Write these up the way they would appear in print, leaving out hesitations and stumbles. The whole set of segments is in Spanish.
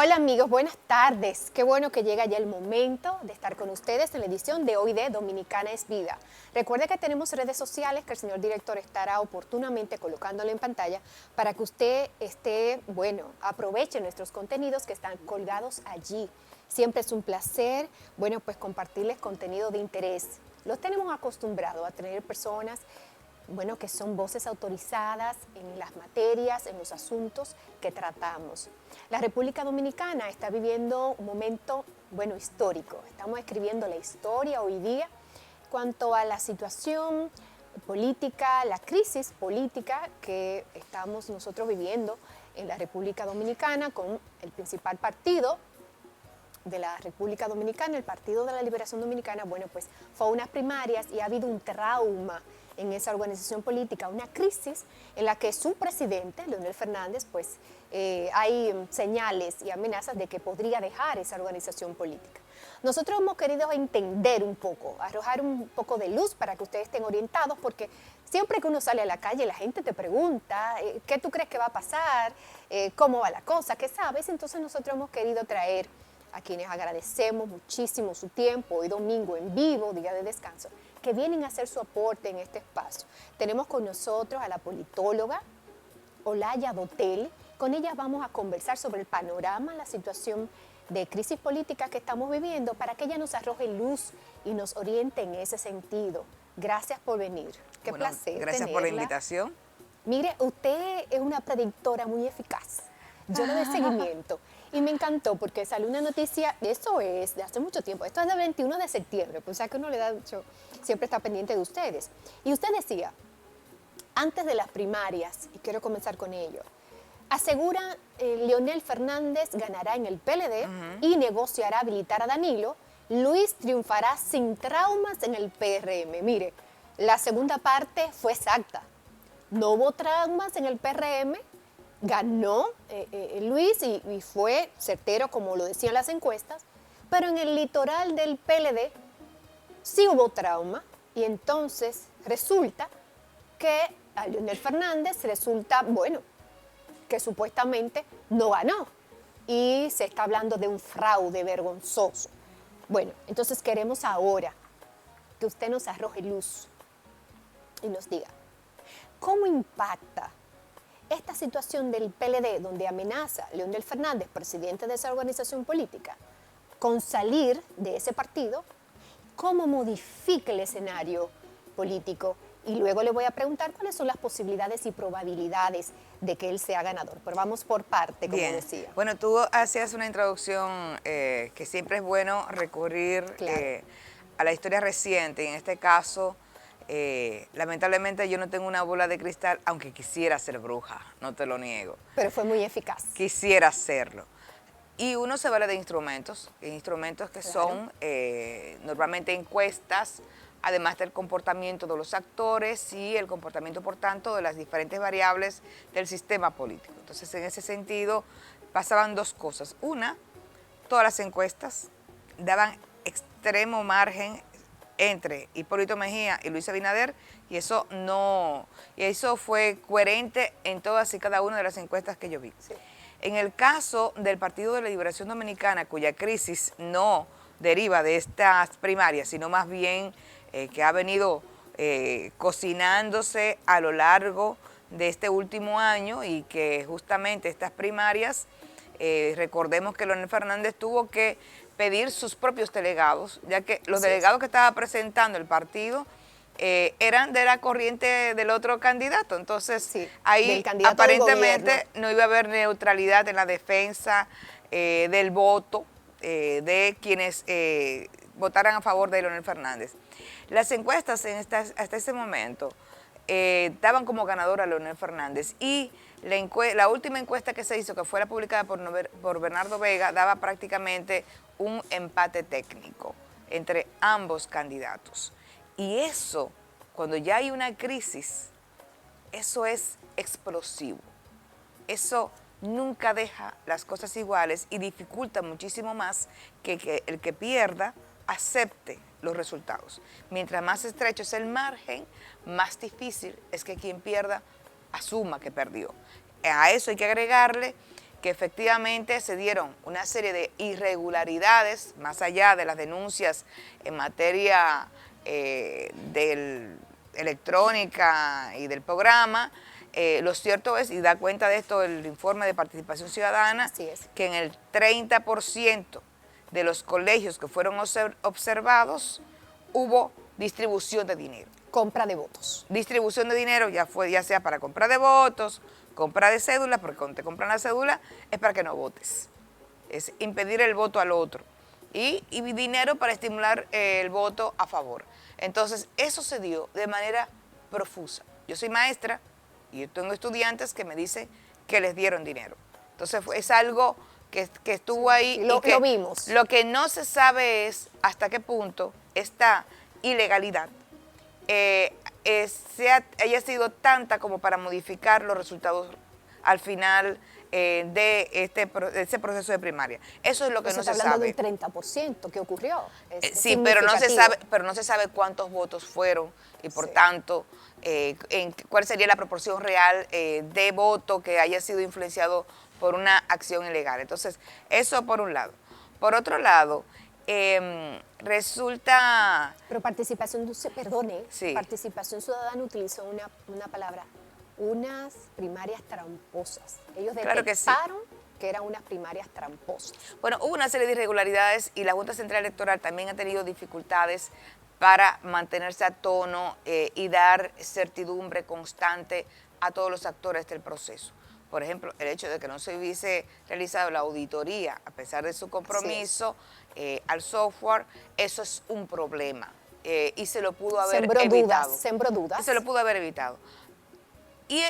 Hola amigos, buenas tardes. Qué bueno que llega ya el momento de estar con ustedes en la edición de hoy de Dominicana es Vida. Recuerde que tenemos redes sociales que el señor director estará oportunamente colocándole en pantalla para que usted aproveche nuestros contenidos que están colgados allí. Siempre es un placer, pues compartirles contenido de interés. Los tenemos acostumbrados a tener personas que son voces autorizadas en las materias, en los asuntos que tratamos. La República Dominicana está viviendo un momento, histórico. Estamos escribiendo la historia hoy día cuanto a la situación política, la crisis política que estamos nosotros viviendo en la República Dominicana con el principal partido de la República Dominicana, el Partido de la Liberación Dominicana. Pues fue unas primarias y ha habido un trauma en esa organización política, una crisis en la que su presidente, Leonel Fernández, hay señales y amenazas de que podría dejar esa organización política. Nosotros hemos querido entender un poco, arrojar un poco de luz para que ustedes estén orientados, porque siempre que uno sale a la calle la gente te pregunta, ¿qué tú crees que va a pasar? ¿Cómo va la cosa? ¿Qué sabes? Entonces nosotros hemos querido traer a quienes agradecemos muchísimo su tiempo, hoy domingo en vivo, día de descanso, que vienen a hacer su aporte en este espacio. Tenemos con nosotros a la politóloga Olaya Dotel. Con ella vamos a conversar sobre el panorama, la situación de crisis política que estamos viviendo, para que ella nos arroje luz y nos oriente en ese sentido. Gracias por venir. Qué placer Gracias tenerla. por la invitación. Mire, usted es una predictora muy eficaz. Yo le doy seguimiento. Y me encantó porque salió una noticia, eso es de hace mucho tiempo, esto es del 21 de septiembre, pues o sea que uno le da mucho, siempre está pendiente de ustedes. Y usted decía, antes de las primarias, y quiero comenzar con ello, asegura Leonel Fernández ganará en el PLD y negociará habilitar a Danilo. Luis triunfará sin traumas en el PRM. Mire, la segunda parte fue exacta. No hubo traumas en el PRM. Ganó Luis y fue certero, como lo decían las encuestas, pero en el litoral del PLD sí hubo trauma y entonces resulta que a Leonel Fernández que supuestamente no ganó y se está hablando de un fraude vergonzoso. Entonces queremos ahora que usted nos arroje luz y nos diga, ¿cómo impacta esta situación del PLD, donde amenaza Leonel Fernández, presidente de esa organización política, con salir de ese partido? ¿Cómo modifica el escenario político? Y luego le voy a preguntar cuáles son las posibilidades y probabilidades de que él sea ganador. Pero vamos por parte, como decía. Bueno, tú hacías una introducción que siempre es bueno recurrir a la historia reciente. Y en este caso, lamentablemente yo no tengo una bola de cristal, aunque quisiera ser bruja, no te lo niego. Pero fue muy eficaz. Quisiera hacerlo. Y uno se vale de instrumentos que son normalmente encuestas, además del comportamiento de los actores y el comportamiento, por tanto, de las diferentes variables del sistema político. Entonces, en ese sentido, pasaban dos cosas. Una, todas las encuestas daban extremo margen entre Hipólito Mejía y Luis Abinader, y eso fue coherente en todas y cada una de las encuestas que yo vi. Sí. En el caso del Partido de la Liberación Dominicana, cuya crisis no deriva de estas primarias, sino más bien que ha venido cocinándose a lo largo de este último año, y que justamente estas primarias, recordemos que Leonel Fernández tuvo que pedir sus propios delegados, ya que los delegados que estaba presentando el partido eran de la corriente del otro candidato. Entonces, ahí aparentemente no iba a haber neutralidad en la defensa del voto de quienes votaran a favor de Leonel Fernández. Las encuestas hasta ese momento daban como ganador a Leonel Fernández, y la última encuesta que se hizo, que fue la publicada por Bernardo Vega, daba prácticamente un empate técnico entre ambos candidatos. Y eso, cuando ya hay una crisis, eso es explosivo. Eso nunca deja las cosas iguales y dificulta muchísimo más que el que pierda acepte los resultados. Mientras más estrecho es el margen, más difícil es que quien pierda asuma que perdió. A eso hay que agregarle que efectivamente se dieron una serie de irregularidades, más allá de las denuncias en materia electrónica y del programa. Lo cierto es, y da cuenta de esto el informe de participación ciudadana, que en el 30% de los colegios que fueron observados hubo distribución de dinero. Compra de votos. Distribución de dinero, ya sea para compra de votos, compra de cédulas, porque cuando te compran la cédula es para que no votes. Es impedir el voto al otro. Y dinero para estimular el voto a favor. Entonces, eso se dio de manera profusa. Yo soy maestra y yo tengo estudiantes que me dicen que les dieron dinero. Entonces, es algo que estuvo ahí. Y lo vimos. Lo que no se sabe es hasta qué punto esta ilegalidad haya sido tanta como para modificar los resultados al final de ese proceso de primaria. Eso es lo que no se sabe. Estamos hablando de un 30% que ocurrió. Sí, pero no se sabe cuántos votos fueron y por tanto cuál sería la proporción real de voto que haya sido influenciado por una acción ilegal. Entonces, eso por un lado. Por otro lado, resulta... Pero participación ciudadana utilizó una palabra, unas primarias tramposas. Ellos detectaron que eran unas primarias tramposas. Bueno, hubo una serie de irregularidades y la Junta Central Electoral también ha tenido dificultades para mantenerse a tono y dar certidumbre constante a todos los actores del proceso. Por ejemplo, el hecho de que no se hubiese realizado la auditoría, a pesar de su compromiso al software, eso es un problema y se lo pudo haber evitado. Sembró dudas. Y se lo pudo haber evitado. Y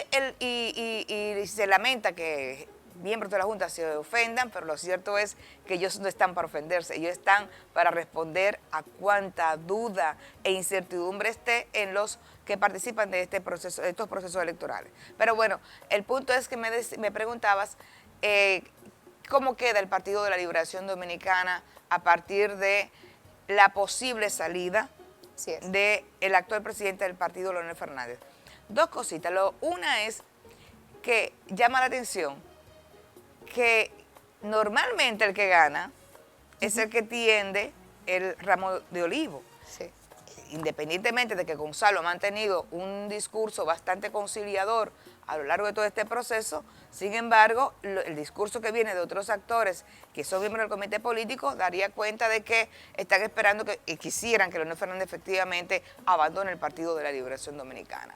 se lamenta que miembros de la Junta se ofendan, pero lo cierto es que ellos no están para ofenderse, ellos están para responder a cuánta duda e incertidumbre esté en los que participan de estos procesos electorales. Pero bueno, el punto es que me preguntabas cómo queda el Partido de la Liberación Dominicana a partir de la posible salida del actual presidente del partido, Leonel Fernández. Dos cositas. Una es que llama la atención que normalmente el que gana es el que tiende el ramo de olivo. Sí. Independientemente de que Gonzalo ha mantenido un discurso bastante conciliador a lo largo de todo este proceso, sin embargo, el discurso que viene de otros actores que son miembros del comité político daría cuenta de que están esperando y quisieran que Leonel Fernández efectivamente abandone el Partido de la Liberación Dominicana.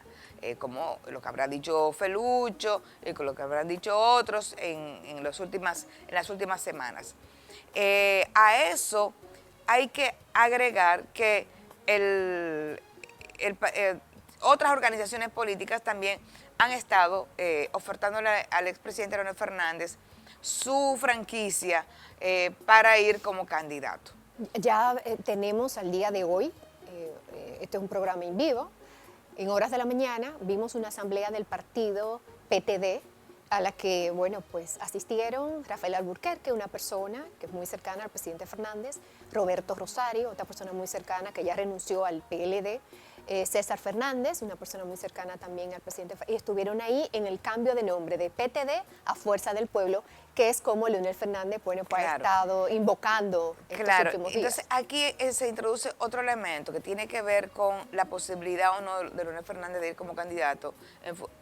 Como lo que habrá dicho Felucho y con lo que habrán dicho otros en las últimas semanas. A eso hay que agregar que otras organizaciones políticas también han estado ofertándole al expresidente Leonel Fernández su franquicia para ir como candidato. Ya tenemos al día de hoy, este es un programa en vivo, en horas de la mañana vimos una asamblea del partido PTD a la que, bueno, pues asistieron Rafael Alburquerque, una persona que es muy cercana al presidente Fernández, Roberto Rosario, otra persona muy cercana que ya renunció al PLD, César Fernández, una persona muy cercana también al presidente, y estuvieron ahí en el cambio de nombre de PTD a Fuerza del Pueblo, que es como Leonel Fernández, bueno, pues ha estado invocando estos últimos días. Entonces aquí se introduce otro elemento que tiene que ver con la posibilidad o no de Leonel Fernández de ir como candidato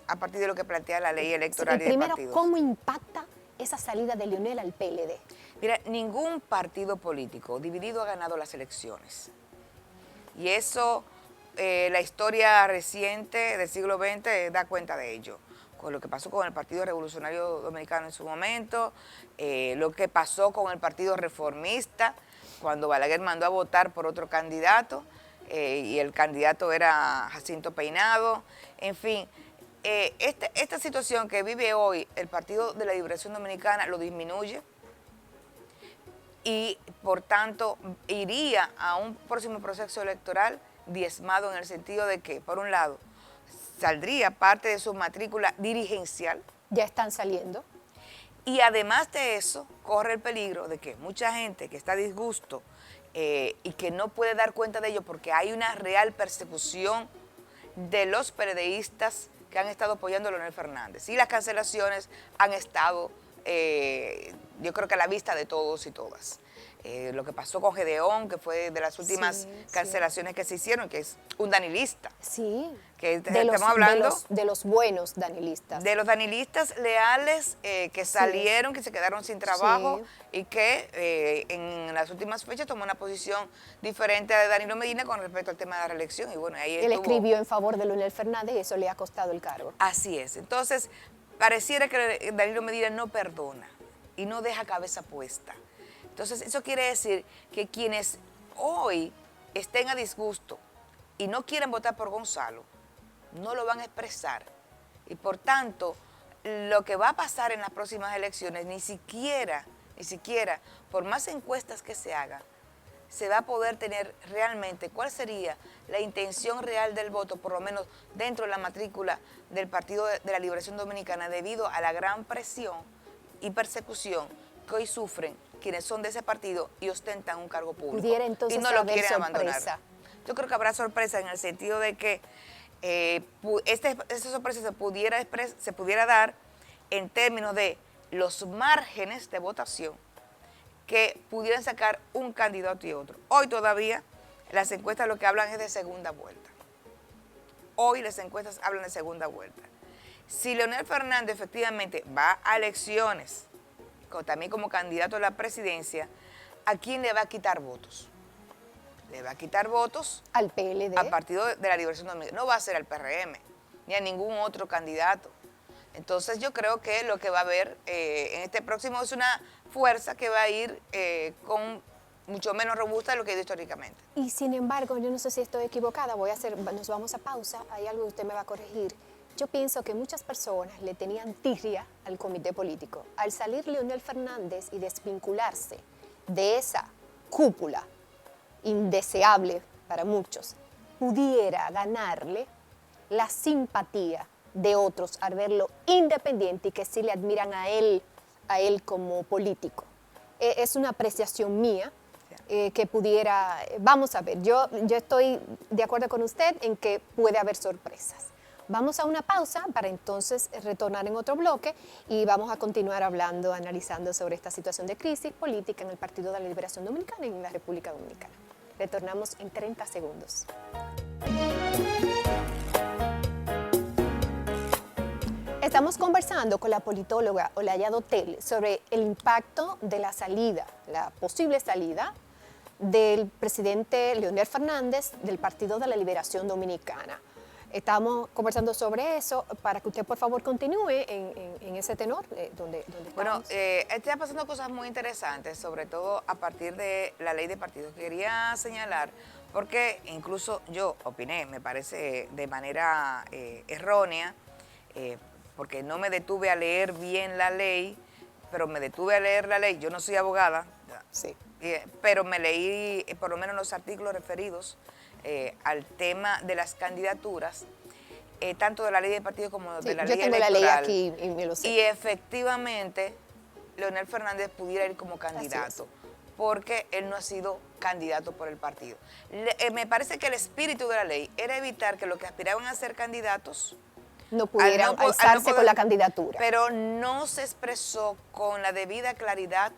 a partir de lo que plantea la ley electoral y de partidos. Primero, ¿cómo impacta esa salida de Leonel al PLD? Mira, ningún partido político dividido ha ganado las elecciones. Y eso, la historia reciente del siglo XX da cuenta de ello. Con lo que pasó con el Partido Revolucionario Dominicano en su momento, lo que pasó con el Partido Reformista, cuando Balaguer mandó a votar por otro candidato, y el candidato era Jacinto Peinado. En fin, esta situación que vive hoy el Partido de la Liberación Dominicana lo disminuye y, por tanto, iría a un próximo proceso electoral diezmado en el sentido de que, por un lado, saldría parte de su matrícula dirigencial. Ya están saliendo. Y además de eso, corre el peligro de que mucha gente que está a disgusto y que no puede dar cuenta de ello porque hay una real persecución de los PRDistas que han estado apoyando a Leonel Fernández. Y las cancelaciones han estado yo creo que a la vista de todos y todas. Lo que pasó con Gedeón, que fue de las últimas cancelaciones que se hicieron, que es un danilista. Sí, Que estamos hablando de los buenos danilistas. De los danilistas leales que salieron, que se quedaron sin trabajo y que en las últimas fechas tomó una posición diferente a de Danilo Medina con respecto al tema de la reelección. Y bueno, ahí él escribió en favor de Leonel Fernández y eso le ha costado el cargo. Así es. Entonces, pareciera que Danilo Medina no perdona y no deja cabeza puesta. Entonces, eso quiere decir que quienes hoy estén a disgusto y no quieren votar por Gonzalo, no lo van a expresar. Y por tanto, lo que va a pasar en las próximas elecciones, ni siquiera, por más encuestas que se hagan, se va a poder tener realmente cuál sería la intención real del voto, por lo menos dentro de la matrícula del Partido de la Liberación Dominicana, debido a la gran presión y persecución que hoy sufren quienes son de ese partido y ostentan un cargo público. Pudiera entonces y no lo haber quieren sorpresa. abandonar. Yo creo que habrá sorpresa en el sentido de que esta sorpresa se pudiera dar en términos de los márgenes de votación que pudieran sacar un candidato y otro. Hoy todavía las encuestas lo que hablan es de segunda vuelta. Hoy las encuestas hablan de segunda vuelta. Si Leonel Fernández efectivamente va a elecciones, también como candidato a la presidencia, ¿a quién le va a quitar votos? Le va a quitar votos al PLD, al Partido de la Liberación Dominicana. No va a ser al PRM, ni a ningún otro candidato. Entonces yo creo que lo que va a haber en este próximo es una fuerza que va a ir con mucho menos robusta de lo que ha ido históricamente. Y sin embargo, yo no sé si estoy equivocada, nos vamos a pausa, hay algo que usted me va a corregir. Yo pienso que muchas personas le tenían tirria al comité político. Al salir Leonel Fernández y desvincularse de esa cúpula indeseable para muchos, pudiera ganarle la simpatía de otros al verlo independiente y que sí le admiran a él como político. Es una apreciación mía que pudiera, vamos a ver, yo estoy de acuerdo con usted en que puede haber sorpresas. Vamos a una pausa para entonces retornar en otro bloque y vamos a continuar hablando, analizando sobre esta situación de crisis política en el Partido de la Liberación Dominicana y en la República Dominicana. Retornamos en 30 segundos. Estamos conversando con la politóloga Olaya Dotel sobre el impacto de la salida, la posible salida del presidente Leonel Fernández del Partido de la Liberación Dominicana. Estamos conversando sobre eso para que usted por favor continúe en ese tenor donde estamos. Bueno, están pasando cosas muy interesantes, sobre todo a partir de la ley de partidos. Quería señalar, porque incluso yo opiné, me parece de manera errónea, porque no me detuve a leer bien la ley, pero me detuve a leer la ley. Yo no soy abogada, sí, pero me leí por lo menos los artículos referidos al tema de las candidaturas, tanto de la ley de partidos como de la ley electoral. Yo tengo la ley aquí y me lo sé. Y efectivamente, Leonel Fernández pudiera ir como candidato, porque él no ha sido candidato por el partido. Me parece que el espíritu de la ley era evitar que los que aspiraban a ser candidatos no pudieran alzarse con la candidatura. Pero no se expresó con la debida claridad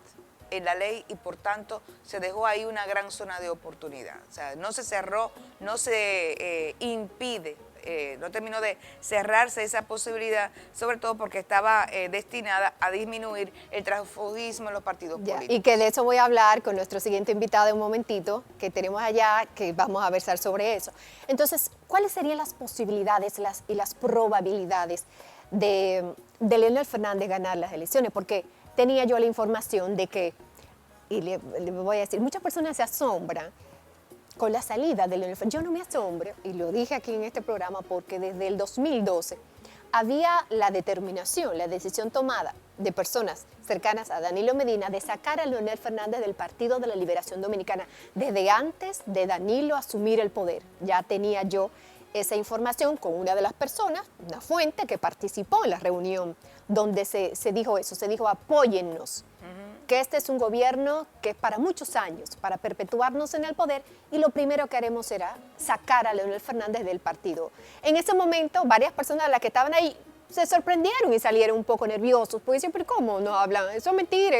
en la ley y por tanto se dejó ahí una gran zona de oportunidad. O sea, no se cerró, no se impide, no terminó de cerrarse esa posibilidad, sobre todo porque estaba destinada a disminuir el transfugismo en los partidos políticos. Y que de eso voy a hablar con nuestro siguiente invitado en un momentito, que tenemos allá, que vamos a versar sobre eso. Entonces, ¿cuáles serían las posibilidades y las probabilidades de Leonel Fernández ganar las elecciones? Porque tenía yo la información de que, y le voy a decir, muchas personas se asombran con la salida de Leonel Fernández. Yo no me asombro, y lo dije aquí en este programa, porque desde el 2012 había la determinación, la decisión tomada de personas cercanas a Danilo Medina de sacar a Leonel Fernández del Partido de la Liberación Dominicana desde antes de Danilo asumir el poder. Ya tenía yo esa información con una de las personas, una fuente que participó en la reunión donde se dijo eso, se dijo apóyennos, que este es un gobierno que es para muchos años, para perpetuarnos en el poder y lo primero que haremos será sacar a Leonel Fernández del partido. En ese momento varias personas de las que estaban ahí se sorprendieron y salieron un poco nerviosos, porque siempre, ¿cómo no hablan? Eso es mentira.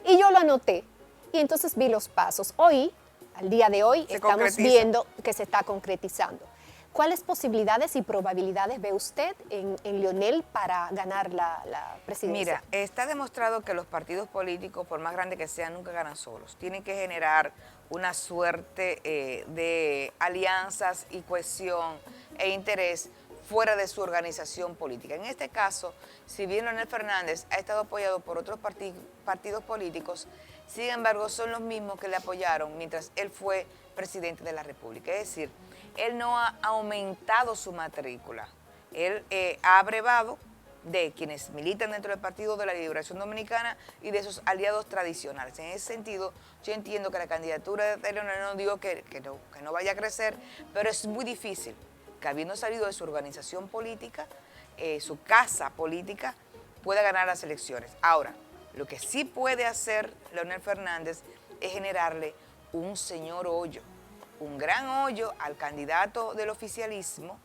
Y yo lo anoté. Y entonces vi los pasos. Hoy, al día de hoy, estamos viendo que se está concretizando. ¿Cuáles posibilidades y probabilidades ve usted en Leonel para ganar la presidencia? Mira, está demostrado que los partidos políticos, por más grandes que sean, nunca ganan solos. Tienen que generar una suerte de alianzas y cohesión e interés fuera de su organización política. En este caso, si bien Leonel Fernández ha estado apoyado por otros partidos políticos, sin embargo, son los mismos que le apoyaron mientras él fue presidente de la República. Es decir, él no ha aumentado su matrícula. Él ha abrevado de quienes militan dentro del Partido de la Liberación Dominicana y de sus aliados tradicionales. En ese sentido, yo entiendo que la candidatura de Leonel, no digo que no vaya a crecer, pero es muy difícil que, habiendo salido de su organización política, su casa política, pueda ganar las elecciones. Ahora, lo que sí puede hacer Leonel Fernández es generarle un señor hoyo, un gran hoyo al candidato del oficialismo,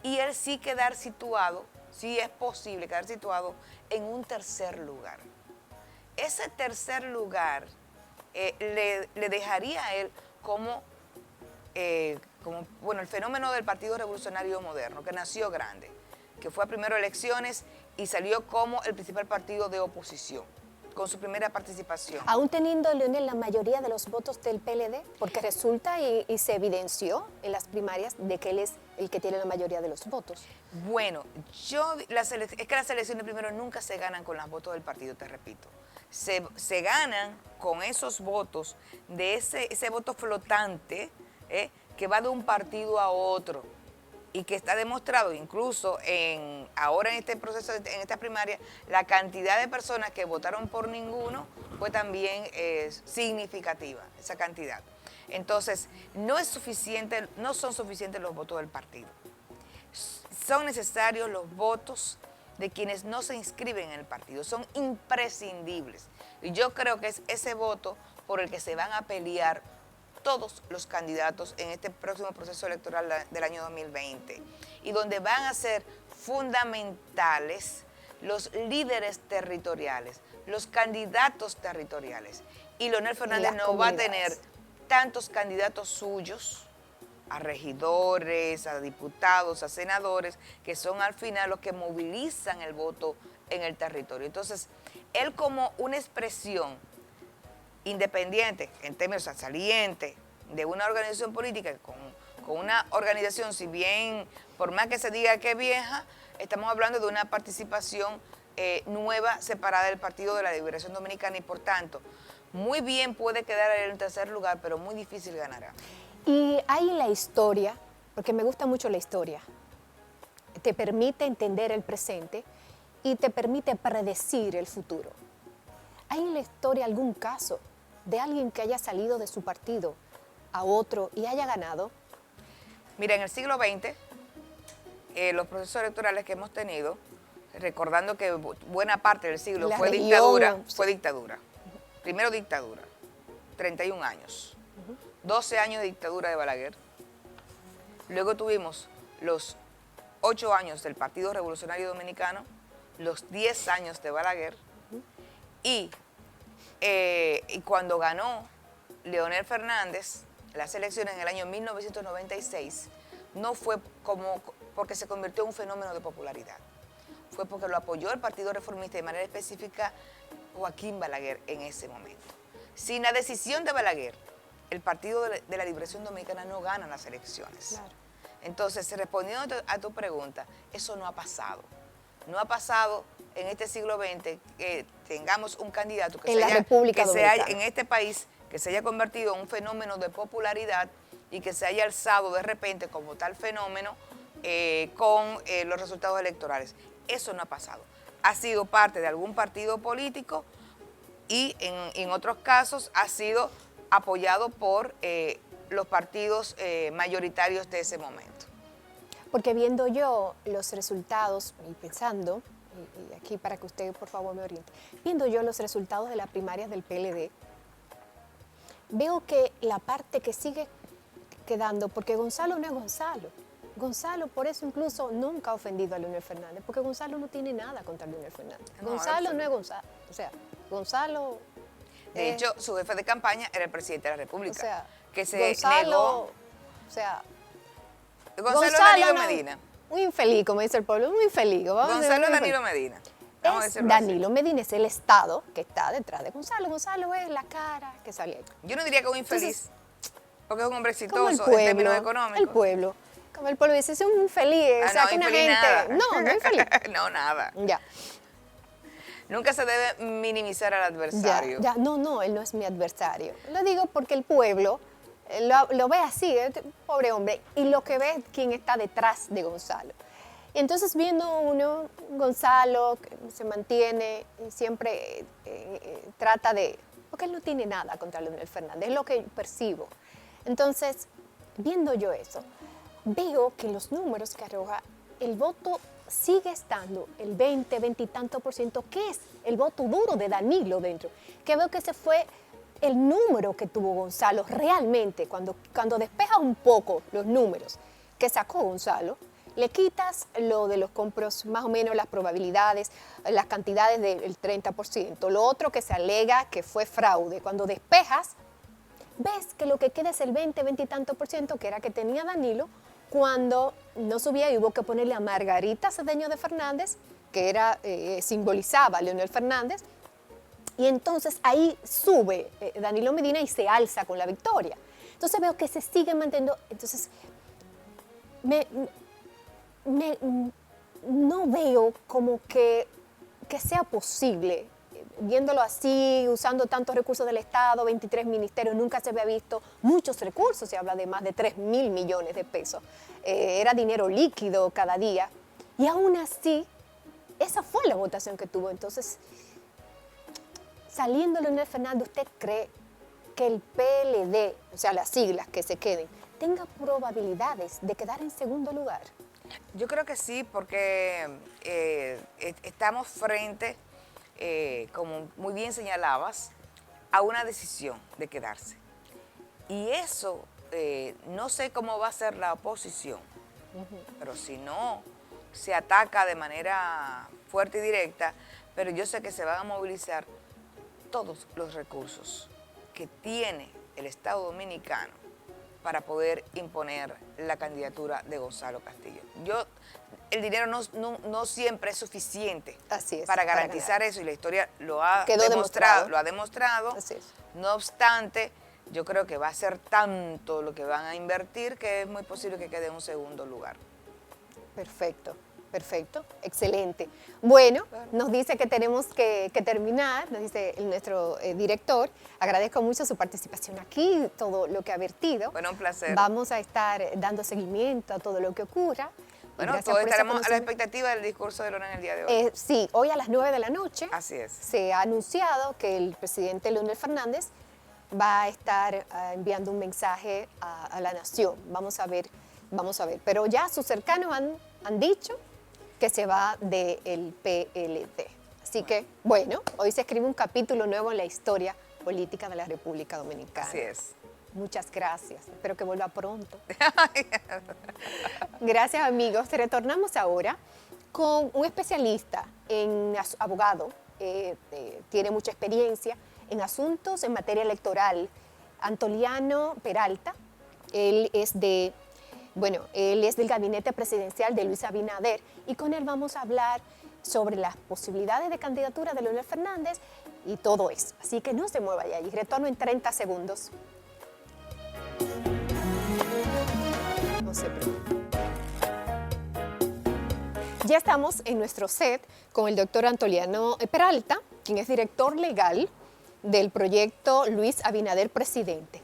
y él sí quedar situado, sí es posible quedar situado en un tercer lugar. Ese tercer lugar le dejaría a él como el fenómeno del Partido Revolucionario Moderno, que nació grande, que fue a primero elecciones y salió como el principal partido de oposición, con su primera participación. Aún teniendo, Leonel, la mayoría de los votos del PLD, porque resulta y se evidenció en las primarias de que él es el que tiene la mayoría de los votos. Bueno, es que las elecciones primero nunca se ganan con los votos del partido, te repito. Se ganan con esos votos, de ese voto flotante, que va de un partido a otro, y que está demostrado incluso ahora en este proceso, en esta primaria, la cantidad de personas que votaron por ninguno fue también significativa, esa cantidad. Entonces, no son suficientes los votos del partido. Son necesarios los votos de quienes no se inscriben en el partido, son imprescindibles. Y yo creo que es ese voto por el que se van a pelear todos los candidatos en este próximo proceso electoral del año 2020, y donde van a ser fundamentales los líderes territoriales, los candidatos territoriales. Y Leonel Fernández no va a tener tantos candidatos suyos, a regidores, a diputados, a senadores, que son al final los que movilizan el voto en el territorio. Entonces, él como una expresión independiente, en términos saliente, de una organización política, con una organización, si bien, por más que se diga que es vieja, estamos hablando de una participación nueva, separada del Partido de la Liberación Dominicana, y por tanto, muy bien puede quedar en el tercer lugar, pero muy difícil ganará. Y hay la historia, porque me gusta mucho la historia, te permite entender el presente y te permite predecir el futuro. ¿Hay en la historia algún caso de alguien que haya salido de su partido a otro y haya ganado? Mira, en el siglo XX, los procesos electorales que hemos tenido, recordando que buena parte del siglo fue dictadura. Primero dictadura, 31 años, 12 años de dictadura de Balaguer. Luego tuvimos los 8 años del Partido Revolucionario Dominicano, los 10 años de Balaguer, y cuando ganó Leonel Fernández las elecciones en el año 1996, no fue porque se convirtió en un fenómeno de popularidad, fue porque lo apoyó el Partido Reformista, de manera específica Joaquín Balaguer en ese momento. Sin la decisión de Balaguer, el Partido de la Liberación Dominicana no gana las elecciones. Claro. Entonces, respondiendo a tu pregunta, eso no ha pasado. No ha pasado en este siglo XX que tengamos un candidato que sea en este país, que se haya convertido en un fenómeno de popularidad y que se haya alzado de repente como tal fenómeno con los resultados electorales. Eso no ha pasado. Ha sido parte de algún partido político y en otros casos ha sido apoyado por los partidos mayoritarios de ese momento. Porque viendo yo los resultados y pensando, y aquí para que usted por favor me oriente, viendo yo los resultados de las primarias del PLD, veo que la parte que sigue quedando, porque Gonzalo no es Gonzalo, Gonzalo, por eso incluso nunca ha ofendido a Leonel Fernández, porque Gonzalo no tiene nada contra Leonel Fernández. No, Gonzalo no es Gonzalo. O sea, Gonzalo... De hecho, su jefe de campaña era el presidente de la o República, sea, que se Gonzalo, negó. o sea, Gonzalo Danilo Medina. Un infeliz, como dice el pueblo, un infeliz. Gonzalo Danilo Medina. Vamos a decirlo Danilo así. Medina es el Estado que está detrás de Gonzalo. Gonzalo es la cara que sale ahí. Yo no diría que un infeliz, porque es un hombre Como el exitoso en términos pueblo, económicos. el pueblo. Como el pueblo dice, es un infeliz, o sea, no, que una infeliz gente... nada. No, no es infeliz. No, nada. Ya, Nunca se debe minimizar al adversario. ya, no, él no es mi adversario. Lo digo porque el pueblo lo ve así, pobre hombre, y lo que ve es quién está detrás de Gonzalo. Y entonces viendo uno, Gonzalo, que se mantiene y siempre trata de... Porque él no tiene nada contra Leonel Fernández, es lo que percibo. Entonces, viendo yo eso, veo que los números que arroja, el voto sigue estando el 20 y tanto por ciento, que es el voto duro de Danilo dentro. Que veo que ese fue el número que tuvo Gonzalo realmente, cuando despejas un poco los números que sacó Gonzalo, le quitas lo de los compros, más o menos las probabilidades, las cantidades del 30%, lo otro que se alega que fue fraude. Cuando despejas, ves que lo que queda es el 20 y tanto por ciento que era que tenía Danilo cuando no subía y hubo que ponerle a Margarita Cedeño de Fernández, que era, simbolizaba a Leonel Fernández, y entonces ahí sube Danilo Medina y se alza con la victoria. Entonces veo que se sigue manteniendo, entonces no veo como que sea posible, viéndolo así, usando tantos recursos del Estado, 23 ministerios, nunca se había visto muchos recursos, se habla de más de 3.000 millones de pesos, era dinero líquido cada día, y aún así, esa fue la votación que tuvo. Entonces, saliendo Leonel Fernández, ¿usted cree que el PLD, o sea, las siglas que se queden, tenga probabilidades de quedar en segundo lugar? Yo creo que sí, porque estamos frente, como muy bien señalabas, a una decisión de quedarse. Y eso, no sé cómo va a ser la oposición, pero si no se ataca de manera fuerte y directa, pero yo sé que se van a movilizar todos los recursos que tiene el Estado Dominicano para poder imponer la candidatura de Gonzalo Castillo. El dinero no siempre es suficiente para garantizar eso, y la historia lo ha demostrado. Así es. No obstante, yo creo que va a ser tanto lo que van a invertir que es muy posible que quede en un segundo lugar. Perfecto, perfecto, excelente. Bueno, nos dice que tenemos que terminar, nos dice nuestro director. Agradezco mucho su participación aquí, todo lo que ha vertido. Bueno, un placer. Vamos a estar dando seguimiento a todo lo que ocurra. Bueno, todos estaremos a la expectativa del discurso de Lorena el día de hoy. Sí, hoy a las 9 de la noche. Así es. Se ha anunciado que el presidente Leonel Fernández va a estar enviando un mensaje a la nación. Vamos a ver. Pero ya sus cercanos han dicho que se va del PLD. Así que, bueno, hoy se escribe un capítulo nuevo en la historia política de la República Dominicana. Así es. Muchas gracias. Espero que vuelva pronto. Gracias, amigos. Retornamos ahora con un especialista abogado, tiene mucha experiencia en asuntos en materia electoral, Antoliano Peralta. Él es del gabinete presidencial de Luis Abinader, y con él vamos a hablar sobre las posibilidades de candidatura de Leonel Fernández y todo eso. Así que no se mueva ya y retorno en 30 segundos. No se preocupe. Ya estamos en nuestro set con el doctor Antoliano Peralta, quien es director legal del proyecto Luis Abinader Presidente.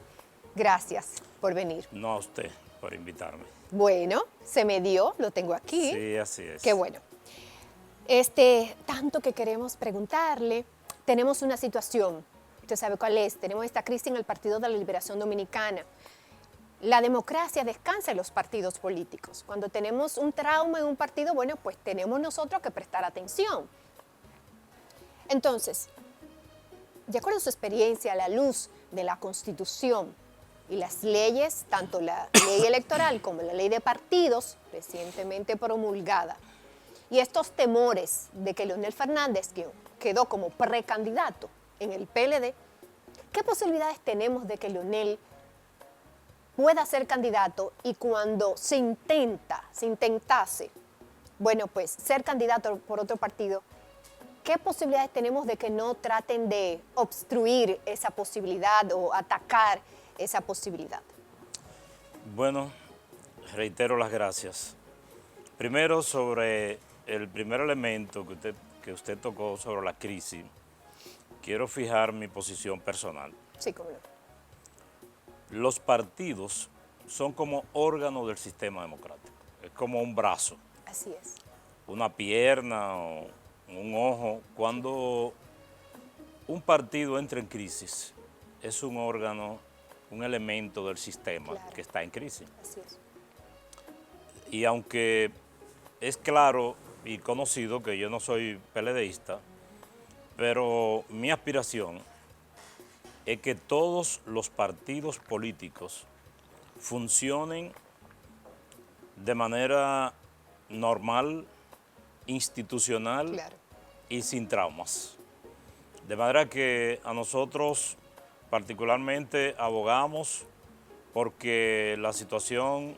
Gracias por venir. No a usted por invitarme. Bueno, se me dio, lo tengo aquí. Sí, así es. Qué bueno. Tanto que queremos preguntarle, tenemos una situación, usted sabe cuál es, tenemos esta crisis en el Partido de la Liberación Dominicana. La democracia descansa en los partidos políticos. Cuando tenemos un trauma en un partido, bueno, pues tenemos nosotros que prestar atención. Entonces, de acuerdo a su experiencia, a la luz de la Constitución, Y las leyes, tanto la ley electoral como la ley de partidos, recientemente promulgada, y estos temores de que Leonel Fernández quedó como precandidato en el PLD, ¿qué posibilidades tenemos de que Leonel pueda ser candidato y cuando se intentase, bueno, pues ser candidato por otro partido, qué posibilidades tenemos de que no traten de obstruir esa posibilidad o atacar esa posibilidad? Bueno, reitero las gracias. Primero, sobre el primer elemento que usted tocó sobre la crisis, quiero fijar mi posición personal. Sí, cómo no. Los partidos son como órganos del sistema democrático. Es como un brazo, Así es. una pierna o un ojo. Cuando un partido entra en crisis, es un órgano, un elemento del sistema Claro. que está en crisis. Así es. Y aunque es claro y conocido que yo no soy PLDista, pero mi aspiración es que todos los partidos políticos funcionen de manera normal, institucional Claro. y sin traumas. De manera que a nosotros particularmente abogamos porque la situación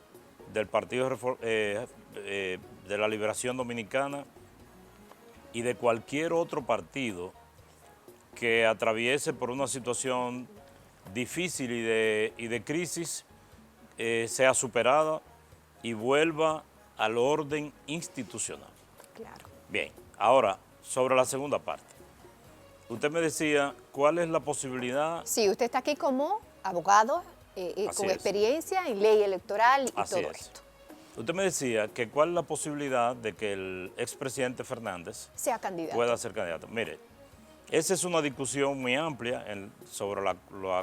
del Partido de la Liberación Dominicana y de cualquier otro partido que atraviese por una situación difícil y de crisis sea superada y vuelva al orden institucional. Claro. Bien, ahora sobre la segunda parte. Usted me decía, ¿cuál es la posibilidad? Sí, usted está aquí como abogado Así con es. experiencia en ley electoral y Así todo es. esto. Usted me decía que cuál es la posibilidad de que el expresidente Fernández Sea candidato. pueda ser candidato. Mire, esa es una discusión muy amplia sobre la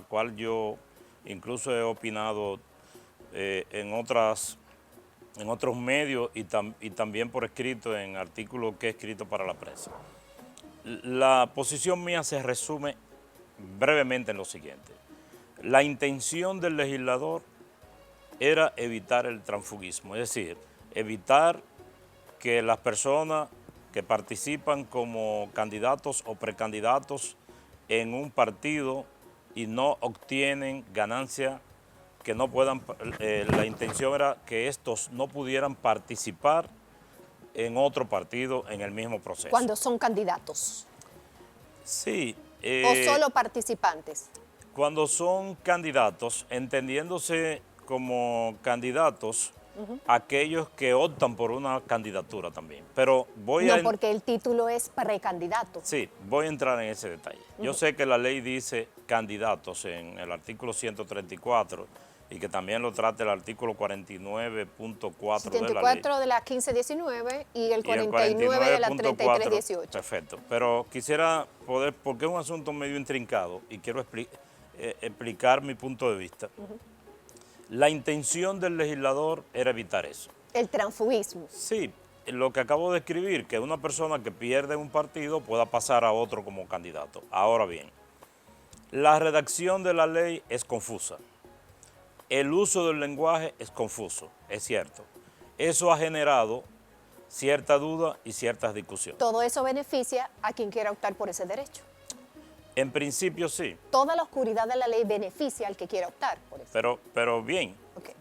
cual yo incluso he opinado en otros medios y también por escrito en artículos que he escrito para la prensa. La posición mía se resume brevemente en lo siguiente. La intención del legislador era evitar el transfugismo, es decir, evitar que las personas que participan como candidatos o precandidatos en un partido y no obtienen ganancia, que no puedan, la intención era que estos no pudieran participar en otro partido en el mismo proceso. Cuando son candidatos. Sí. O solo participantes. Cuando son candidatos, entendiéndose como candidatos aquellos que optan por una candidatura también. Pero No, porque el título es precandidato. Sí, voy a entrar en ese detalle. Yo sé que la ley dice candidatos en el artículo 134 y que también lo trata el artículo 49.4 de la ley. 74 de la 1519 y el 49 de la 3318. Perfecto, pero quisiera poder, porque es un asunto medio intrincado y quiero explicar mi punto de vista. La intención del legislador era evitar eso. El transfugismo. Sí, lo que acabo de escribir, que una persona que pierde un partido pueda pasar a otro como candidato. Ahora bien, la redacción de la ley es confusa. El uso del lenguaje es confuso, es cierto. Eso ha generado cierta duda y ciertas discusiones. Todo eso beneficia a quien quiera optar por ese derecho. En principio sí. Toda la oscuridad de la ley beneficia al que quiera optar por eso. Pero bien, Okay.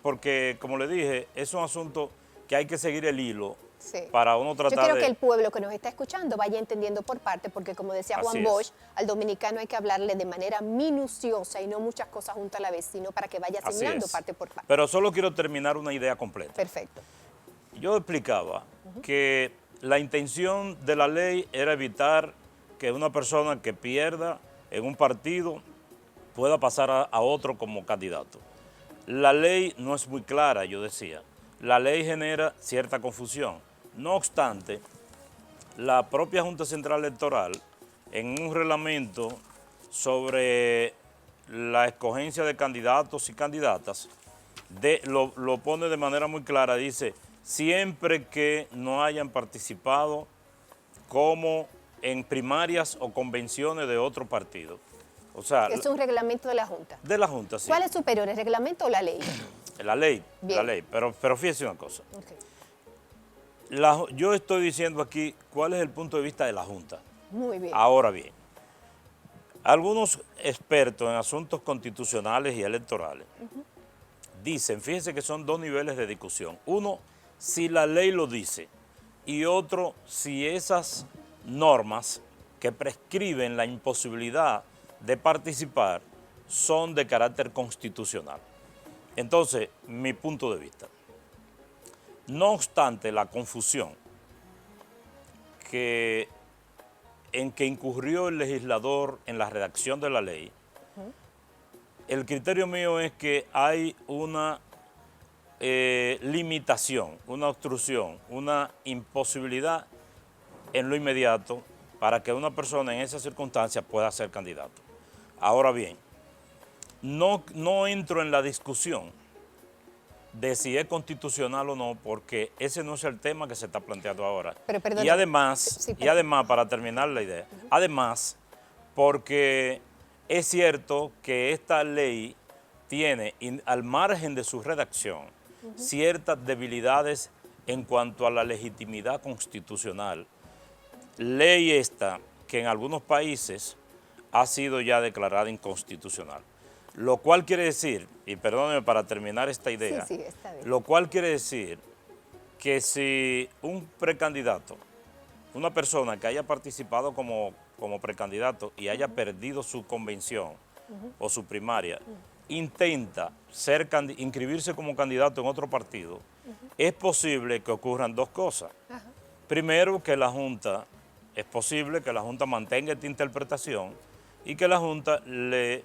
porque como le dije, es un asunto que hay que seguir el hilo Sí. para uno tratar de... Yo quiero que el pueblo que nos está escuchando vaya entendiendo por parte, porque como decía Así Juan es. Bosch, al dominicano hay que hablarle de manera minuciosa y no muchas cosas juntas a la vez, sino para que vaya Así asimilando es. parte por parte. Pero solo quiero terminar una idea completa. Perfecto. Yo explicaba que la intención de la ley era evitar que una persona que pierda en un partido pueda pasar a otro como candidato. La ley no es muy clara, yo decía. La ley genera cierta confusión. No obstante, la propia Junta Central Electoral, en un reglamento sobre la escogencia de candidatos y candidatas, lo pone de manera muy clara, dice, siempre que no hayan participado como en primarias o convenciones de otro partido. O sea, Es un reglamento de la Junta. de la Junta, sí. ¿Cuál es superior, el reglamento o la ley? La ley, Bien. la ley. Pero fíjese una cosa. Okay. Yo estoy diciendo aquí cuál es el punto de vista de la Junta. Muy bien. Ahora bien, algunos expertos en asuntos constitucionales y electorales dicen, fíjense que son dos niveles de discusión. Uno, si la ley lo dice, y otro, si esas normas que prescriben la imposibilidad de participar son de carácter constitucional. Entonces, mi punto de vista. No obstante la confusión en que incurrió el legislador en la redacción de la ley, el criterio mío es que hay una limitación, una obstrucción, una imposibilidad en lo inmediato para que una persona en esas circunstancias pueda ser candidato. Ahora bien, no entro en la discusión de si es constitucional o no, porque ese no es el tema que se está planteando ahora. Pero, perdón, y además, sí, para terminar la idea, además, porque es cierto que esta ley tiene, al margen de su redacción, ciertas debilidades en cuanto a la legitimidad constitucional. Ley esta que en algunos países ha sido ya declarada inconstitucional. Lo cual quiere decir, y perdónenme para terminar esta idea, Sí, está bien. lo cual quiere decir que si un precandidato, una persona que haya participado como precandidato y haya perdido su convención o su primaria, intenta inscribirse como candidato en otro partido, es posible que ocurran dos cosas. Primero, que es posible que la Junta mantenga esta interpretación y que la Junta le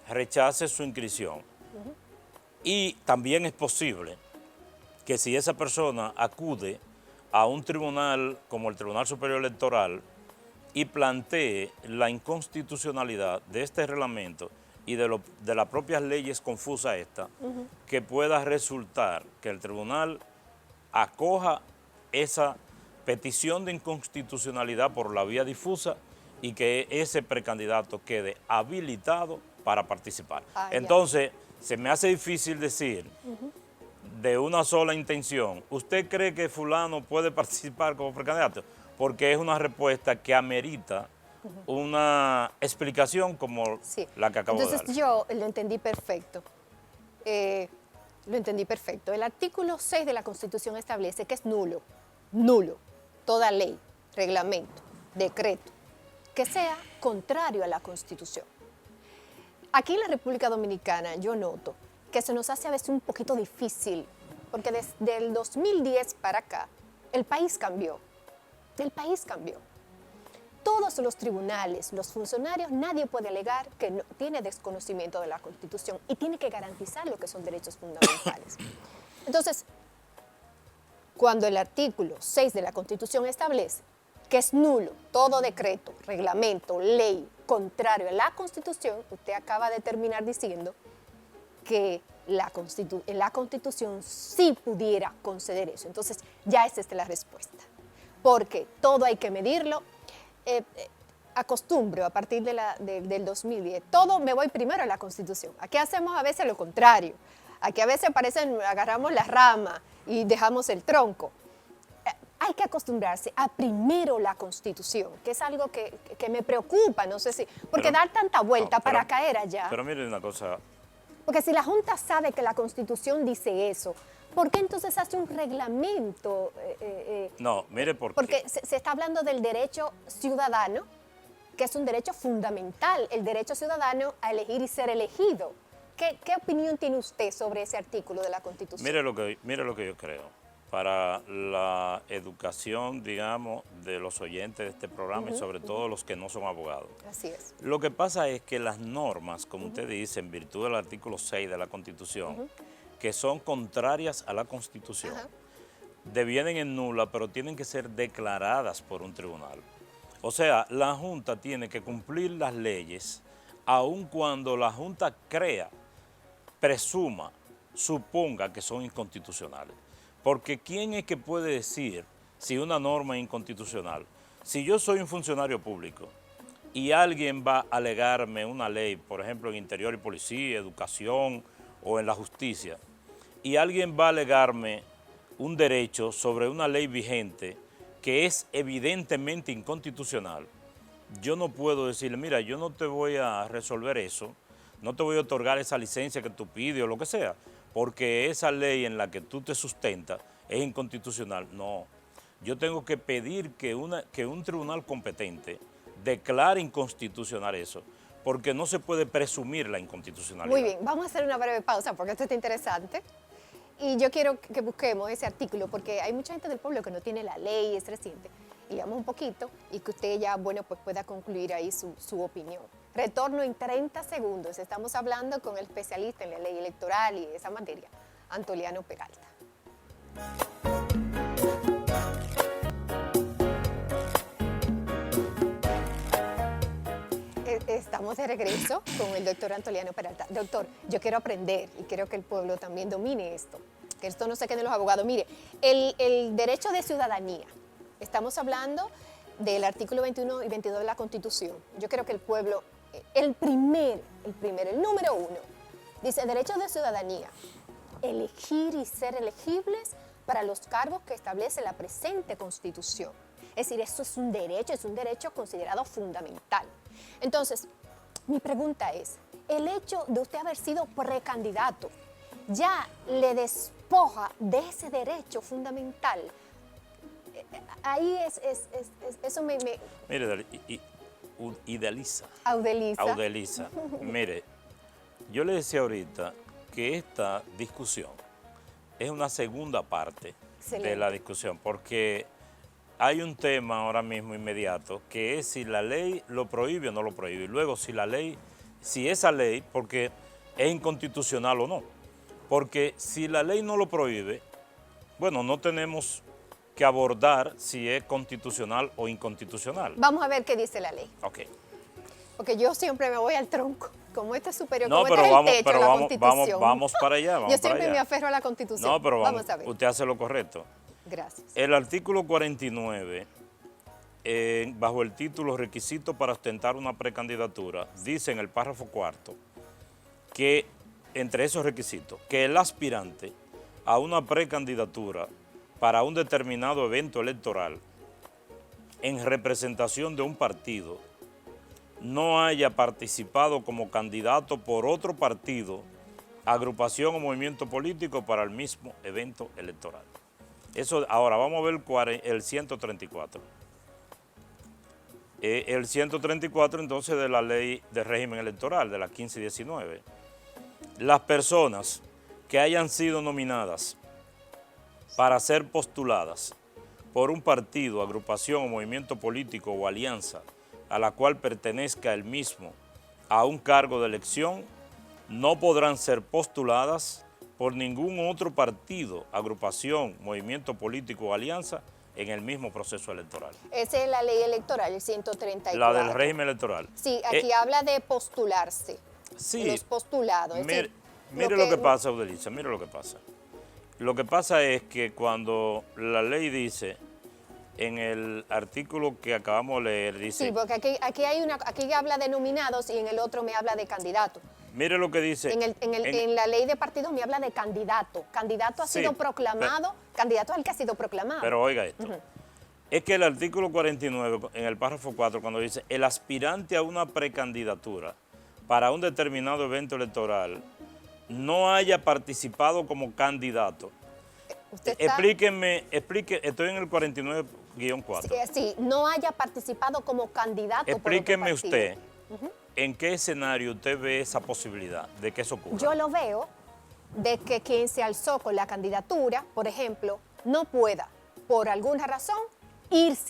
rechace su inscripción. Y también es posible que si esa persona acude a un tribunal como el Tribunal Superior Electoral y plantee la inconstitucionalidad de este reglamento y de las propias leyes confusas que pueda resultar que el tribunal acoja esa petición de inconstitucionalidad por la vía difusa y que ese precandidato quede habilitado para participar. Entonces, se me hace difícil decir de una sola intención, ¿usted cree que fulano puede participar como precandidato? Porque es una respuesta que amerita una explicación como la que acabo de dar. Entonces yo lo entendí perfecto. Lo entendí perfecto. El artículo 6 de la Constitución establece que es nulo, toda ley, reglamento, decreto, que sea contrario a la Constitución. Aquí en la República Dominicana yo noto que se nos hace a veces un poquito difícil, porque desde el 2010 para acá el país cambió. El país cambió. Todos los tribunales, los funcionarios, nadie puede alegar que no, tiene desconocimiento de la Constitución y tiene que garantizar lo que son derechos fundamentales. Entonces, cuando el artículo 6 de la Constitución establece que es nulo todo decreto, reglamento, ley contrario a la Constitución, usted acaba de terminar diciendo que la Constitución sí pudiera conceder eso. Entonces, ya esa es la respuesta. Porque todo hay que medirlo. Acostumbro a partir del 2010, todo me voy primero a la Constitución. Aquí hacemos a veces lo contrario. Aquí a veces agarramos la rama y dejamos el tronco. Hay que acostumbrarse a primero la Constitución, que es algo que me preocupa, no sé si, porque dar tanta vuelta para caer allá. Pero miren una cosa. Porque si la Junta sabe que la Constitución dice eso, ¿por qué entonces hace un reglamento? No, mire por qué. Porque se está hablando del derecho ciudadano, que es un derecho fundamental, el derecho ciudadano a elegir y ser elegido. ¿Qué opinión tiene usted sobre ese artículo de la Constitución? Mire lo que yo creo. Para la educación, digamos, de los oyentes de este programa y sobre todo los que no son abogados. Así es. Lo que pasa es que las normas, como usted dice, en virtud del artículo 6 de la Constitución, que son contrarias a la Constitución, devienen en nula, pero tienen que ser declaradas por un tribunal. O sea, la Junta tiene que cumplir las leyes, aun cuando la Junta suponga que son inconstitucionales. Porque ¿quién es que puede decir si una norma es inconstitucional? Si yo soy un funcionario público y alguien va a alegarme una ley, por ejemplo en Interior y Policía, Educación o en la Justicia, y alguien va a alegarme un derecho sobre una ley vigente que es evidentemente inconstitucional, yo no puedo decirle, mira, yo no te voy a resolver eso, no te voy a otorgar esa licencia que tú pides o lo que sea, porque esa ley en la que tú te sustentas es inconstitucional. No, yo tengo que pedir que un tribunal competente declare inconstitucional eso, porque no se puede presumir la inconstitucionalidad. Muy bien, vamos a hacer una breve pausa porque esto está interesante. Y yo quiero que busquemos ese artículo porque hay mucha gente del pueblo que no tiene la ley, es reciente. Y leamos un poquito y que usted ya, bueno, pues pueda concluir ahí su opinión. Retorno en 30 segundos. Estamos hablando con el especialista en la ley electoral y esa materia, Antoliano Peralta. Estamos de regreso con el doctor Antoliano Peralta. Doctor, yo quiero aprender y quiero que el pueblo también domine esto, que esto no se quede en los abogados. Mire, el derecho de ciudadanía, estamos hablando del artículo 21 y 22 de la Constitución. Yo quiero que el pueblo, el número 1, dice derecho de ciudadanía, elegir y ser elegibles para los cargos que establece la presente Constitución. Es decir, eso es un derecho considerado fundamental. Entonces, mi pregunta es, el hecho de usted haber sido precandidato ya le despoja de ese derecho fundamental. Ahí eso me... Mire, idealiza. Audeliza. Mire, yo le decía ahorita que esta discusión es una segunda parte de la discusión, porque hay un tema ahora mismo inmediato que es si la ley lo prohíbe o no lo prohíbe. Y luego si esa ley, porque es inconstitucional o no. Porque si la ley no lo prohíbe, bueno, no tenemos que abordar si es constitucional o inconstitucional. Vamos a ver qué dice la ley. Ok. Porque yo siempre me voy al tronco. Como este es superior, no, como pero este vamos, es el techo, pero la vamos, Constitución. vamos para allá. Yo siempre me aferro a la Constitución. No, pero vamos a ver. Usted hace lo correcto. Gracias. El artículo 49, bajo el título Requisitos para ostentar una precandidatura, dice en el párrafo cuarto que, entre esos requisitos, que el aspirante a una precandidatura para un determinado evento electoral en representación de un partido no haya participado como candidato por otro partido, agrupación o movimiento político para el mismo evento electoral. Eso, ahora vamos a ver el 134. El 134 entonces de la ley de régimen electoral, de la 15 y 19. Las personas que hayan sido nominadas para ser postuladas por un partido, agrupación o movimiento político o alianza a la cual pertenezca el mismo a un cargo de elección, no podrán ser postuladas por ningún otro partido, agrupación, movimiento político o alianza en el mismo proceso electoral. Esa es la ley electoral, el 134. La del régimen electoral. Sí, aquí habla de postularse. Sí. Los postulados. Mire lo que pasa, Audeliza, mire lo que pasa. Lo que pasa es que cuando la ley dice, en el artículo que acabamos de leer, dice... Sí, porque aquí habla de nominados y en el otro me habla de candidato. Mire lo que dice... En la ley de partidos me habla de candidato. Candidato ha sido proclamado, candidato es el que ha sido proclamado. Pero oiga esto, es que el artículo 49, en el párrafo 4, cuando dice, el aspirante a una precandidatura para un determinado evento electoral no haya participado como candidato. Explíqueme, estoy en el 49-4. Sí, no haya participado como candidato. Explíqueme usted, ¿en qué escenario usted ve esa posibilidad de que eso ocurra? Yo lo veo de que quien se alzó con la candidatura, por ejemplo, no pueda, por alguna razón,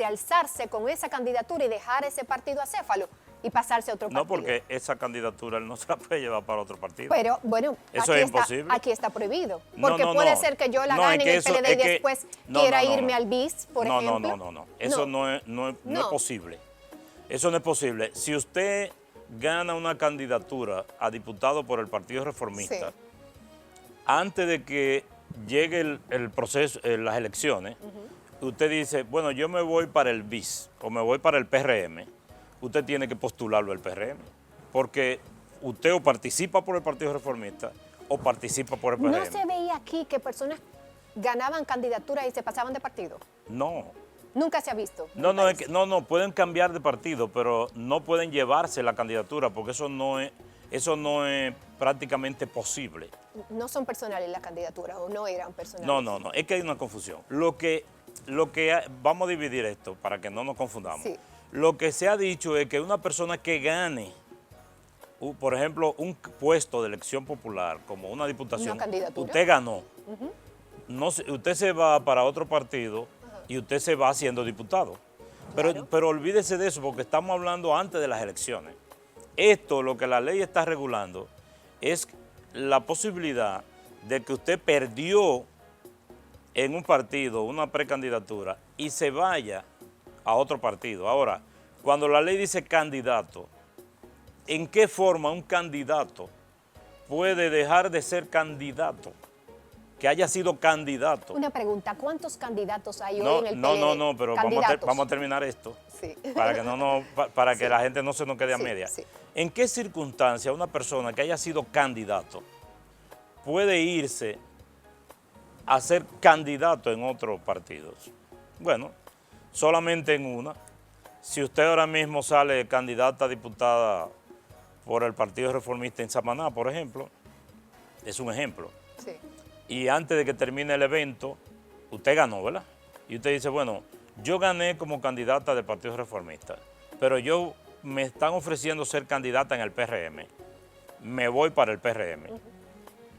alzarse con esa candidatura y dejar ese partido acéfalo y pasarse a otro partido. No, porque esa candidatura él no se la puede llevar para otro partido. Pero, bueno, eso es imposible. Aquí está prohibido. Porque puede ser que yo la gane en el PLD y después quiera irme al BIS, por ejemplo. No. Eso no es posible. Eso no es posible. Si usted gana una candidatura a diputado por el Partido Reformista, antes de que llegue el proceso, las elecciones, usted dice, bueno, yo me voy para el BIS o me voy para el PRM, usted tiene que postularlo al PRM, porque usted o participa por el Partido Reformista o participa por el PRM. ¿No se veía aquí que personas ganaban candidaturas y se pasaban de partido? No. Nunca se ha visto. No, pueden cambiar de partido, pero no pueden llevarse la candidatura, porque eso no es prácticamente posible. No son personales las candidaturas, o no eran personales. No, es que hay una confusión. Vamos a dividir esto para que no nos confundamos. Sí. Lo que se ha dicho es que una persona que gane, por ejemplo, un puesto de elección popular, como una diputación, ¿Una candidatura? usted ganó. Usted se va para otro partido y usted se va haciendo diputado. Claro. Pero olvídese de eso, porque estamos hablando antes de las elecciones. Esto, lo que la ley está regulando, es la posibilidad de que usted perdió en un partido una precandidatura y se vaya a otro partido. Ahora, cuando la ley dice candidato, ¿en qué forma un candidato puede dejar de ser candidato? Que haya sido candidato. Una pregunta, ¿cuántos candidatos hay hoy en el PLD? No, pero vamos a terminar esto. Sí. Para que la gente no se nos quede a Sí, media. sí. ¿En qué circunstancia una persona que haya sido candidato puede irse a ser candidato en otros partidos? Bueno, solamente en una. Si usted ahora mismo sale candidata a diputada por el Partido Reformista en Samaná, por ejemplo, es un ejemplo. Sí. Y antes de que termine el evento, usted ganó, ¿verdad? Y usted dice, bueno, yo gané como candidata del Partido Reformista, pero me están ofreciendo ser candidata en el PRM. Me voy para el PRM.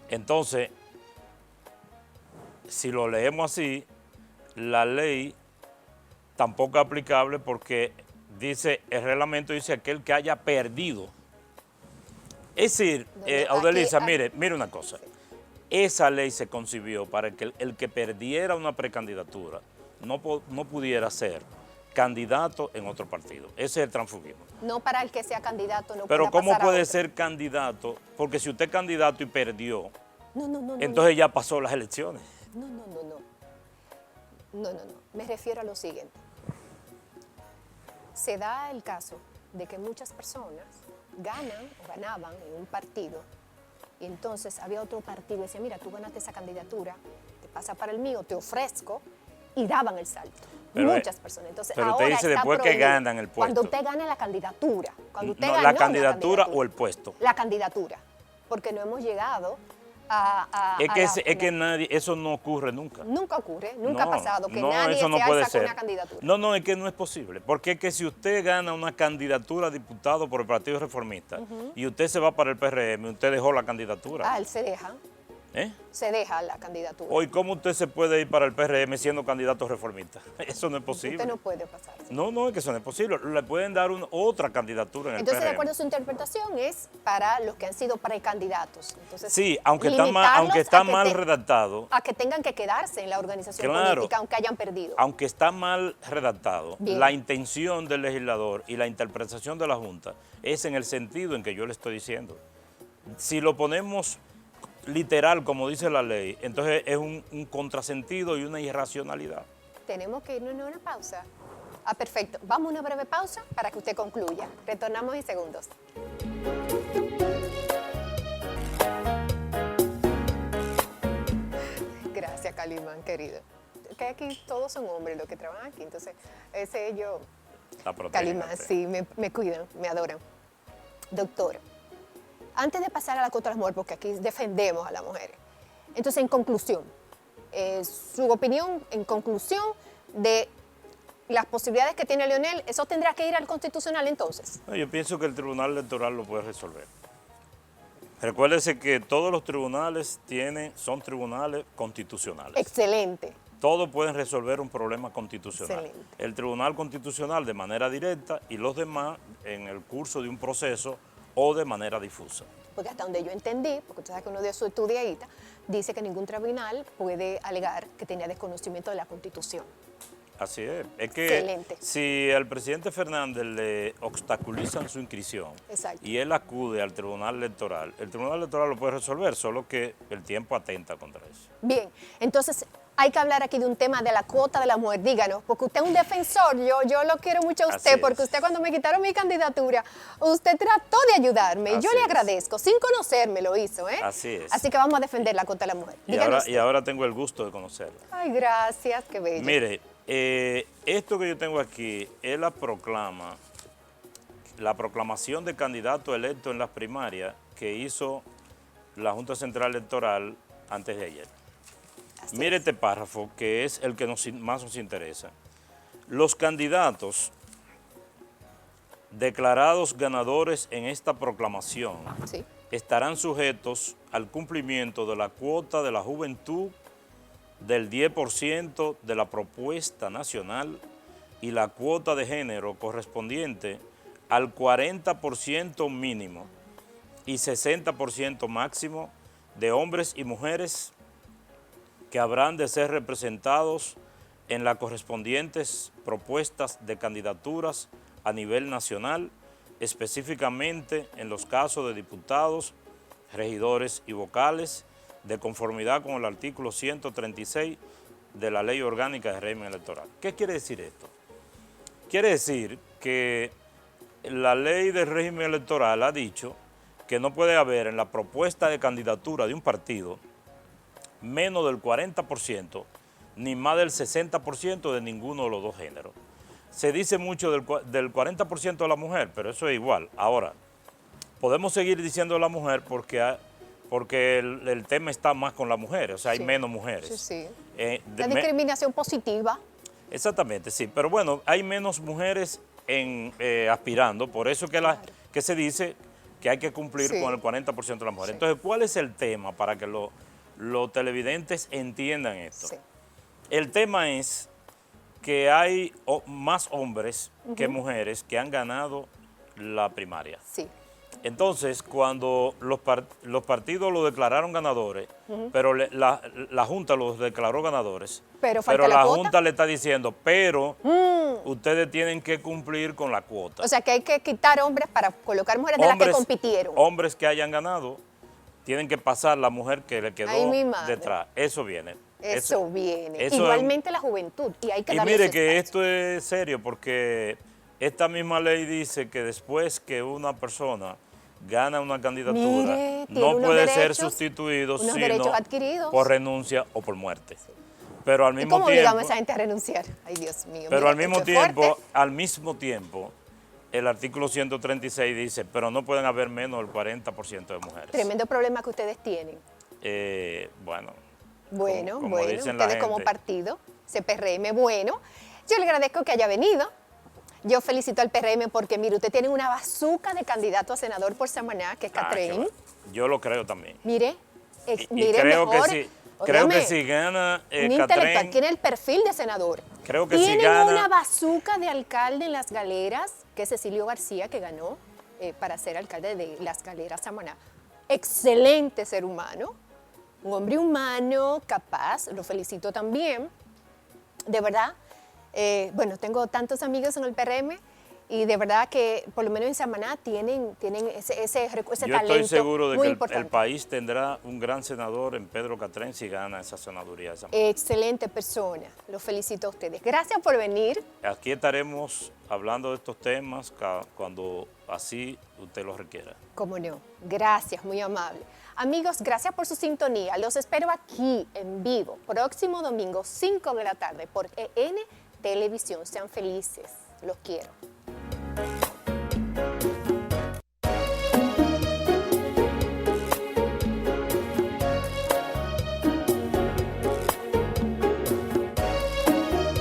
Entonces, si lo leemos así, la ley tampoco es aplicable porque el reglamento dice aquel que haya perdido. Es decir, Audelisa, mire una cosa. Esa ley se concibió para que el que perdiera una precandidatura no pudiera ser candidato en otro partido. Ese es el transfugismo. No para el que sea candidato, no Pero pueda ¿cómo pasar a puede otro. ser candidato? Porque si usted es candidato y perdió, No. entonces ya pasó las elecciones. No. Me refiero a lo siguiente. Se da el caso de que muchas personas ganan o ganaban en un partido y entonces había otro partido y decía, mira, tú ganaste esa candidatura, te pasa para el mío, te ofrezco, y daban el salto. Muchas personas. Entonces, pero usted ahora dice está después que prohibido. ganan el puesto. Cuando usted gana la candidatura. Cuando usted No, ganó la candidatura o el puesto. La candidatura. Porque no hemos llegado a Es que nadie, eso no ocurre nunca. Nunca ocurre, nunca ha No, pasado que no, nadie eso no se puede alza con ser. una candidatura. No, es que no es posible. Porque es que si usted gana una candidatura a diputado por el Partido Reformista y usted se va para el PRM, usted dejó la candidatura. Él se deja. ¿Eh? Se deja la candidatura. Hoy, ¿cómo usted se puede ir para el PRM siendo candidato reformista? Eso no es posible. Usted no puede pasar. No, es que eso no es posible. Le pueden dar otra candidatura en el Entonces, PRM. de acuerdo a su interpretación, es para los que han sido precandidatos. Entonces, Sí, aunque limitarlos está a que mal redactado. A que tengan que quedarse en la organización Claro. política, aunque hayan perdido. Aunque está mal redactado, Bien. la intención del legislador y la interpretación de la Junta es en el sentido en que yo le estoy diciendo. Si lo ponemos literal, como dice la ley, entonces es un contrasentido y una irracionalidad. Tenemos que irnos a una pausa. Perfecto. Vamos a una breve pausa para que usted concluya. Retornamos en segundos. Gracias, Calimán, querido. Que aquí todos son hombres los que trabajan aquí, entonces ellos, La protegen, Calimán, sí, me cuidan, me adoran. Doctor, antes de pasar a la contra las mujeres, porque aquí defendemos a las mujeres, entonces en conclusión, su opinión en conclusión de las posibilidades que tiene Leonel, ¿eso tendrá que ir al Constitucional entonces? No, yo pienso que el Tribunal Electoral lo puede resolver. Recuérdese que todos los tribunales son tribunales constitucionales. Excelente. Todos pueden resolver un problema constitucional. Excelente. El Tribunal Constitucional de manera directa y los demás en el curso de un proceso o de manera difusa. Porque hasta donde yo entendí, porque usted sabe que uno dio su estudiadita, dice que ningún tribunal puede alegar que tenía desconocimiento de la Constitución. Así es. Es que Excelente. si al presidente Fernández le obstaculizan su inscripción Exacto. y él acude al Tribunal Electoral, el Tribunal Electoral lo puede resolver, solo que el tiempo atenta contra eso. Bien, entonces hay que hablar aquí de un tema de la cuota de la mujer. Díganos, porque usted es un defensor, yo lo quiero mucho a usted, Así porque es. usted cuando me quitaron mi candidatura, usted trató de ayudarme, y yo Así le es. agradezco, sin conocerme lo hizo, ¿eh? Así es. Así que vamos a defender la cuota de la mujer. Y Díganos ahora, y ahora tengo el gusto de conocerla. Ay, gracias, qué bello. Mire, esto que yo tengo aquí es la proclamación de candidato electo en las primarias que hizo la Junta Central Electoral antes de ayer. Así Mire es. este párrafo que es el que más nos interesa. Los candidatos declarados ganadores en esta proclamación Sí. estarán sujetos al cumplimiento de la cuota de la juventud del 10% de la propuesta nacional y la cuota de género correspondiente al 40% mínimo y 60% máximo de hombres y mujeres que habrán de ser representados en las correspondientes propuestas de candidaturas a nivel nacional, específicamente en los casos de diputados, regidores y vocales, de conformidad con el artículo 136 de la Ley Orgánica de Régimen Electoral. ¿Qué quiere decir esto? Quiere decir que la Ley del Régimen Electoral ha dicho que no puede haber en la propuesta de candidatura de un partido menos del 40% ni más del 60% de ninguno de los dos géneros. Se dice mucho del 40% de la mujer, pero eso es igual. Ahora, podemos seguir diciendo la mujer porque el tema está más con las mujeres, o sea, hay Sí. menos mujeres. Sí, sí. De La discriminación positiva. Exactamente, sí, pero bueno, hay menos mujeres aspirando, por eso que se dice que hay que cumplir Sí. con el 40% de las mujeres. Sí. Entonces, ¿cuál es el tema para que los televidentes entiendan esto? Sí. El tema es que hay más hombres que mujeres que han ganado la primaria. Sí. Entonces, cuando los partidos lo declararon ganadores, pero la Junta los declaró ganadores, Pero falta la la cuota. Junta le está diciendo, pero ustedes tienen que cumplir con la cuota. O sea que hay que quitar hombres para colocar mujeres de las que compitieron. Hombres que hayan ganado, tienen que pasar la mujer que le quedó Ay, mi madre. detrás. Eso viene. Eso viene. eso Igualmente la juventud. Y hay que Y darle mire ese que espacio. esto es serio porque esta misma ley dice que después que una persona gana una candidatura, Mire, tiene no unos puede ser derechos, sustituido unos sino derechos adquiridos. por renuncia o por muerte. Pero al ¿Y mismo cómo tiempo, obligamos a esa gente a renunciar? Ay, Dios mío. pero mire, al mismo esto es fuerte. tiempo, el artículo 136 dice, pero no pueden haber menos del 40% de mujeres. Tremendo problema que ustedes tienen. Bueno, Bueno, como bueno, dicen la ustedes como gente. partido, CPRM, bueno, yo le agradezco que haya venido. Yo felicito al PRM porque, mire, usted tiene una bazuca de candidato a senador por Samaná, que es qué Catherine. bueno. Yo lo creo también. Mire, Y mire creo mejor. creo que óigame, si gana un intelectual, Catherine, tiene el perfil de senador. creo que si Tienen gana- una bazuca de alcalde en Las Galeras, que es Cecilio García, que ganó para ser alcalde de Las Galeras, Samaná. Excelente ser humano, un hombre humano, capaz, lo felicito también. De verdad, bueno, tengo tantos amigos en el PRM y de verdad que por lo menos en Samaná tienen ese yo talento estoy seguro de muy que el importante. país tendrá un gran senador en Pedro Catherine si gana esa senaduría de Samaná. Excelente persona, lo felicito a ustedes. Gracias por venir. Aquí estaremos hablando de estos temas cuando así usted los requiera. Cómo no, gracias, muy amable. Amigos, gracias por su sintonía. Los espero aquí en vivo, próximo domingo, 5 de la tarde, por EN Televisión. Sean felices, los quiero.